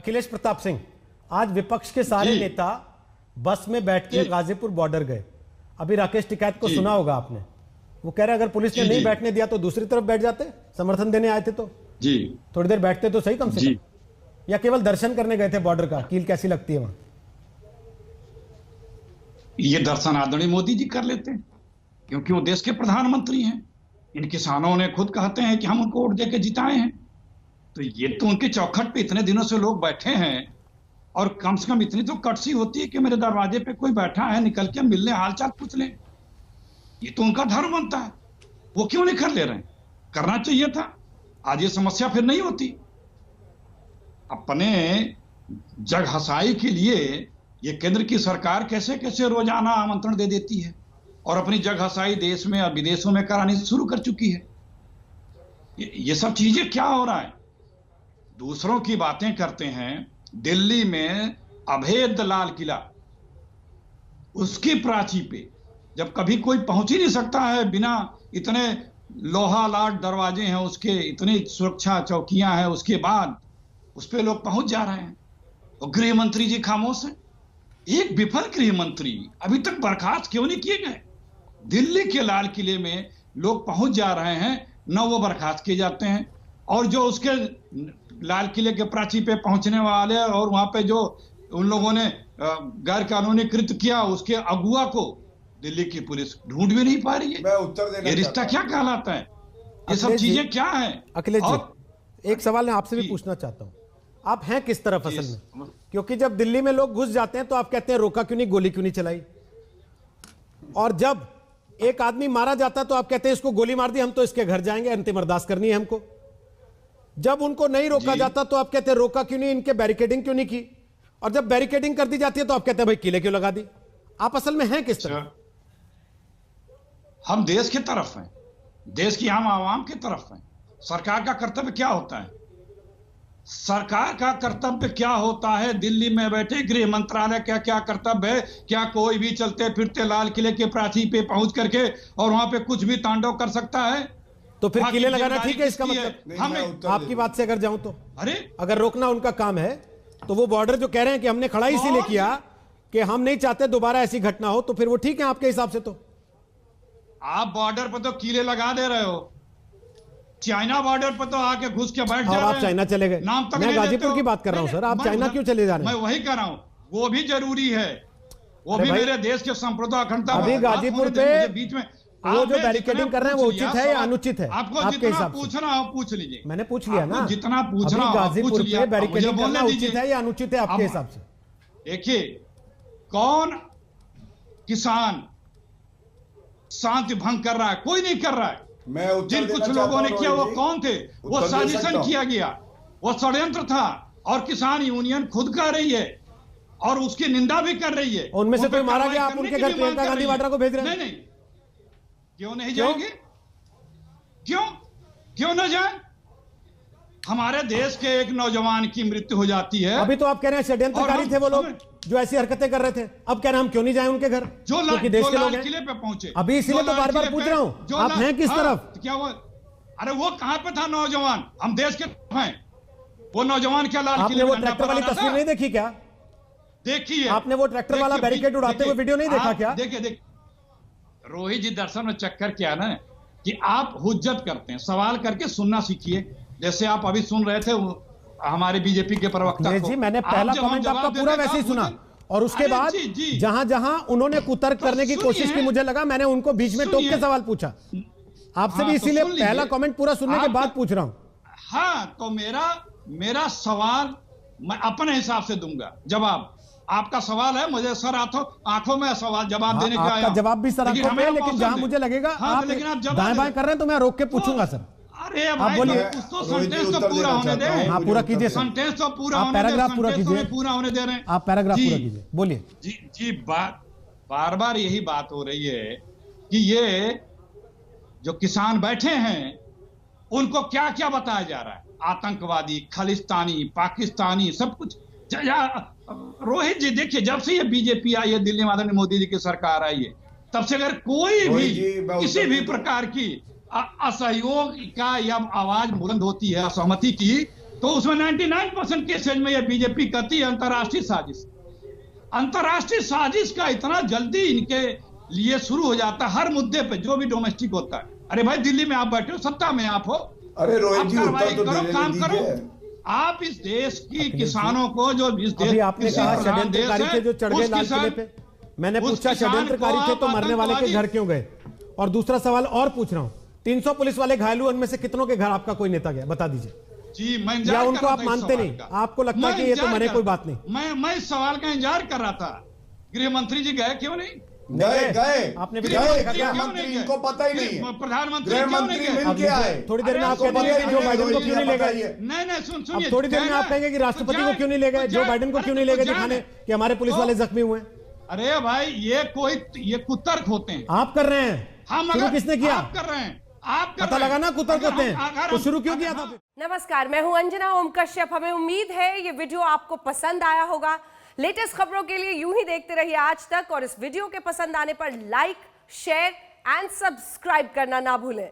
अखिलेश प्रताप सिंह, आज विपक्ष के सारे नेता बस में बैठ के गाजीपुर बॉर्डर गए। अभी राकेश टिकैत को सुना होगा आपने, वो कह रहे अगर पुलिस ने नहीं बैठने दिया तो दूसरी तरफ बैठ जाते, समर्थन देने आए थे तो जी थोड़ी देर बैठते तो सही कम से कम, या केवल दर्शन करने गए थे बॉर्डर का, कील कैसी लगती है वहां? ये दर्शन आदरणीय मोदी जी कर लेते हैं क्योंकि वो देश के प्रधानमंत्री हैं। इन किसानों ने खुद कहते हैं कि हम उनको वोट देकर जिताए हैं, तो ये तो उनके चौखट पे इतने दिनों से लोग बैठे हैं और कम से कम इतनी तो कटसी होती है कि मेरे दरवाजे पे कोई बैठा है, निकल के मिलने हालचाल पूछ लें। ये तो उनका धर्म बनता है, वो क्यों नहीं कर ले रहे हैं? करना चाहिए था, आज ये समस्या फिर नहीं होती। अपने जग हसाई के लिए ये केंद्र की सरकार कैसे कैसे रोजाना आमंत्रण दे देती है और अपनी जग हसाई देश में और विदेशों में करानी शुरू कर चुकी है। ये सब चीजें क्या हो रहा है? दूसरों की बातें करते हैं। दिल्ली में अभेद लाल किला, उसकी प्राची पे जब कभी कोई पहुंच ही नहीं सकता है, बिना इतने लोहा लाट दरवाजे हैं उसके, इतनी सुरक्षा चौकियां हैं, उसके बाद उस पे लोग पहुंच जा रहे हैं और गृह मंत्री जी खामोश हैं। एक विफल गृह मंत्री अभी तक बर्खास्त क्यों नहीं किए गए? दिल्ली के लाल किले में लोग पहुंच जा रहे हैं, न वो बर्खास्त किए जाते हैं, और जो उसके लाल किले के प्राची पे पहुंचने वाले और वहां पे जो उन लोगों ने गैर कानूनी कृत्य किया, उसके अगुआ को दिल्ली की पुलिस ढूंढ भी नहीं पा रही है। मैं उत्तर देना, ये रिश्ता क्या कहलाता है? ये सब चीजें क्या है? अखिलेश जी, एक सवाल मैं आपसे भी पूछना चाहता हूं, आप हैं किस तरफ असल में? क्योंकि जब दिल्ली में लोग घुस जाते हैं तो आप कहते हैं रोका क्यों नहीं, गोली क्यों नहीं चलाई, और जब एक आदमी मारा जाता तो आप कहते हैं इसको गोली मार दी, हम तो इसके घर जाएंगे, अंतिम अरदास करनी है हमको। जब उनको नहीं रोका जाता तो आप कहते हैं रोका क्यों नहीं, इनके बैरिकेडिंग क्यों नहीं की, और जब बैरिकेडिंग कर दी जाती है तो आप कहते हैं भाई किले क्यों लगा दी। आप असल में हैं किस तरफ? हम देश की तरफ हैं, देश की आम आवाम की तरफ हैं। सरकार का कर्तव्य क्या होता है? सरकार का कर्तव्य क्या होता है? दिल्ली में बैठे गृह मंत्रालय का क्या कर्तव्य है? क्या कोई भी चलते फिरते लाल किले के प्राची पे पहुंच करके और वहां पे कुछ भी तांडव कर सकता है? तो फिर किले लगाना ठीक है इसका मतलब? हमें आपकी बात से अगर जाऊं तो, अरे अगर रोकना उनका काम है तो वो बॉर्डर जो कह रहे हैं कि हमने खड़ा इसीलिए किया कि हम नहीं चाहते दोबारा ऐसी घटना हो, तो फिर वो ठीक है आपके हिसाब से? तो आप बॉर्डर पर तो कीले लगा दे रहे हो, चाइना बॉर्डर पर तो आके घुस के बैठ जा रहे हैं। आप चाइना चले गए, नाम तक मैं गाजीपुर की बात कर रहा हूं सर, आप चाइना क्यों चले जा रहे हैं? मैं वही कर रहा हूं, वो भी जरूरी है, वो भी मेरे देश के संप्रभुता अखंडता। अभी गाजीपुर पे बीच में वो जो बैरिकेडिंग कर रहे हैं वो उचित है या अनुचित है आपको? जितना पूछना हो पूछ लीजिए। मैंने पूछ लिया ना, जितना पूछना हो गाजीपुर पे बैरिकेडिंग करना उचित है या अनुचित है आपके हिसाब से? देखिए, कौन किसान शांति भंग कर रहा है? कोई नहीं कर रहा है। जिन कुछ लोगों ने किया वो कौन थे? वो साजिशन किया गया, वो षड्यंत्र था, और किसान यूनियन खुद कर रही है और उसकी निंदा भी कर रही है। उनमें से कोई मारा गया, आप उनके घर प्रियंका गांधी वाड्रा को भेज रहे हैं? नहीं, क्यों नहीं जाएंगे? क्यों न जाए? हमारे देश के एक नौजवान की मृत्यु हो जाती है। अभी तो आप कह रहे हैं षड्यंत्रकारी थे वो लोग जो ऐसी हरकतें कर रहे थे, अब कह रहे हैं हम क्यों नहीं जाएं उनके घर, क्योंकि देश के लोग हैं। किले पे पहुंचे, अभी इसीलिए तो बार बार पूछ रहा हूं आप हैं किस तरफ? क्या वो, अरे वो कहां पे था नौजवान? हम देश के हैं। वो नौजवान क्या लाल किले में? आपने वो ट्रैक्टर वाली तस्वीर नहीं देखी क्या? देखिए, आपने वो ट्रैक्टर वाला बैरिकेड उड़ाते हुए वीडियो नहीं देखा क्या? देखिए रोहित जी, दर्शन में चक्कर क्या ना कि आप हुज्जत करते हैं, सवाल करके सुनना सीखिए। जैसे आप अभी सुन रहे थे हमारे बीजेपी के प्रवक्ता को, जी मैंने पहला कमेंट आपका पूरा वैसे ही सुना, और उसके बाद जहां जहां उन्होंने कुतर्क करने की कोशिश की, मुझे लगा मैंने उनको बीच में टोक के सवाल पूछा। आपसे भी इसीलिए पहला कमेंट पूरा सुनने के बाद पूछ रहा हूं। हाँ, तो मेरा सवाल मैं अपने हिसाब से दूंगा जवाब। आपका सवाल है, मुझे सर आंखों में सवाल जवाब देने का आपका जवाब भी सर आंखों में, लेकिन जहां मुझे लगेगा आप दाएं बाएं कर रहे हैं तो मैं रोक के पूछूंगा सर। अरे आप बोलिए, तो सेंटेंस तो पूरा होने दे। हाँ, पूरा कीजिए सेंटेंस तो पूरा होने दे, पैराग्राफ पूरा कीजिए, पूरा होने दे रहे हैं आप पैराग्राफ पूरा कीजिए, बोलिए। जी बार बार यही बात हो रही है कि ये जो किसान बैठे हैं उनको क्या क्या बताया जा रहा है, आतंकवादी, खालिस्तानी, पाकिस्तानी, सब कुछ। रोहित जी देखिए, जब से ये बीजेपी आई है, दिल्ली में आदरणीय मोदी जी की सरकार आई है, तब से अगर कोई भी किसी भी प्रकार की असहयोग का या आवाज बुलंद होती है, असहमति की, तो उसमें 99% केसेज में ये बीजेपी कहती है अंतर्राष्ट्रीय साजिश। अंतर्राष्ट्रीय साजिश का इतना जल्दी इनके लिए शुरू हो जाता है हर मुद्दे पे, जो भी डोमेस्टिक होता है। अरे भाई, दिल्ली में आप बैठे हो, सत्ता में आप हो, अरे रोहित जी, कार्रवाई उत्तर तो करो, देने काम दीजिए। करो। आप इस देश की किसानों को, जो इस देश अभी आपने कहा षड्यंत्रकारी थे जो चढ़ गए लाल किले पे, मैंने पूछा षड्यंत्रकारी थे तो मरने वाले के घर क्यों गए? और दूसरा सवाल और पूछ रहा हूं, 300 पुलिस वाले घायल हुए, उनमें से कितनों के घर आपका कोई नेता गया? बता दीजिए। जी, मैं या उनको आप मानते नहीं? आपको लगता है कि ये तो मरे, कोई बात नहीं? मैं इस सवाल का इंतजार कर रहा था। गृह मंत्री जी गए क्यों नहीं? गए आपने गृह मंत्री, इनको पता ही नहीं है। प्रधानमंत्री गृह क्यों मंत्री नहीं गए? मिल के आए। थोड़ी देर में आप आपको कहेंगे पता कि जो ही बाइडेन को नहीं, क्यों नहीं ले गए? बताइए। नहीं, सुनिए, अब थोड़ी देर में आप कहेंगे कि राष्ट्रपति को क्यों नहीं ले गए, जो बाइडेन को क्यों नहीं ले गए दिखाने कि हमारे पुलिस वाले जख्मी हुए? अरे भाई, ये कुतर्क होते हैं। आप कर रहे हैं। शुरू किसने किया? आप कर रहे हैं, आप कर पता रहे हैं। लगाना कुतर्क करते हैं, अगर तो हम- शुरू क्यों किया था फिर? नमस्कार, मैं हूं अंजना ओम कश्यप। हमें उम्मीद है ये वीडियो आपको पसंद आया होगा। लेटेस्ट खबरों के लिए यूं ही देखते रहिए आज तक, और इस वीडियो के पसंद आने पर लाइक, शेयर एंड सब्सक्राइब करना ना भूलें।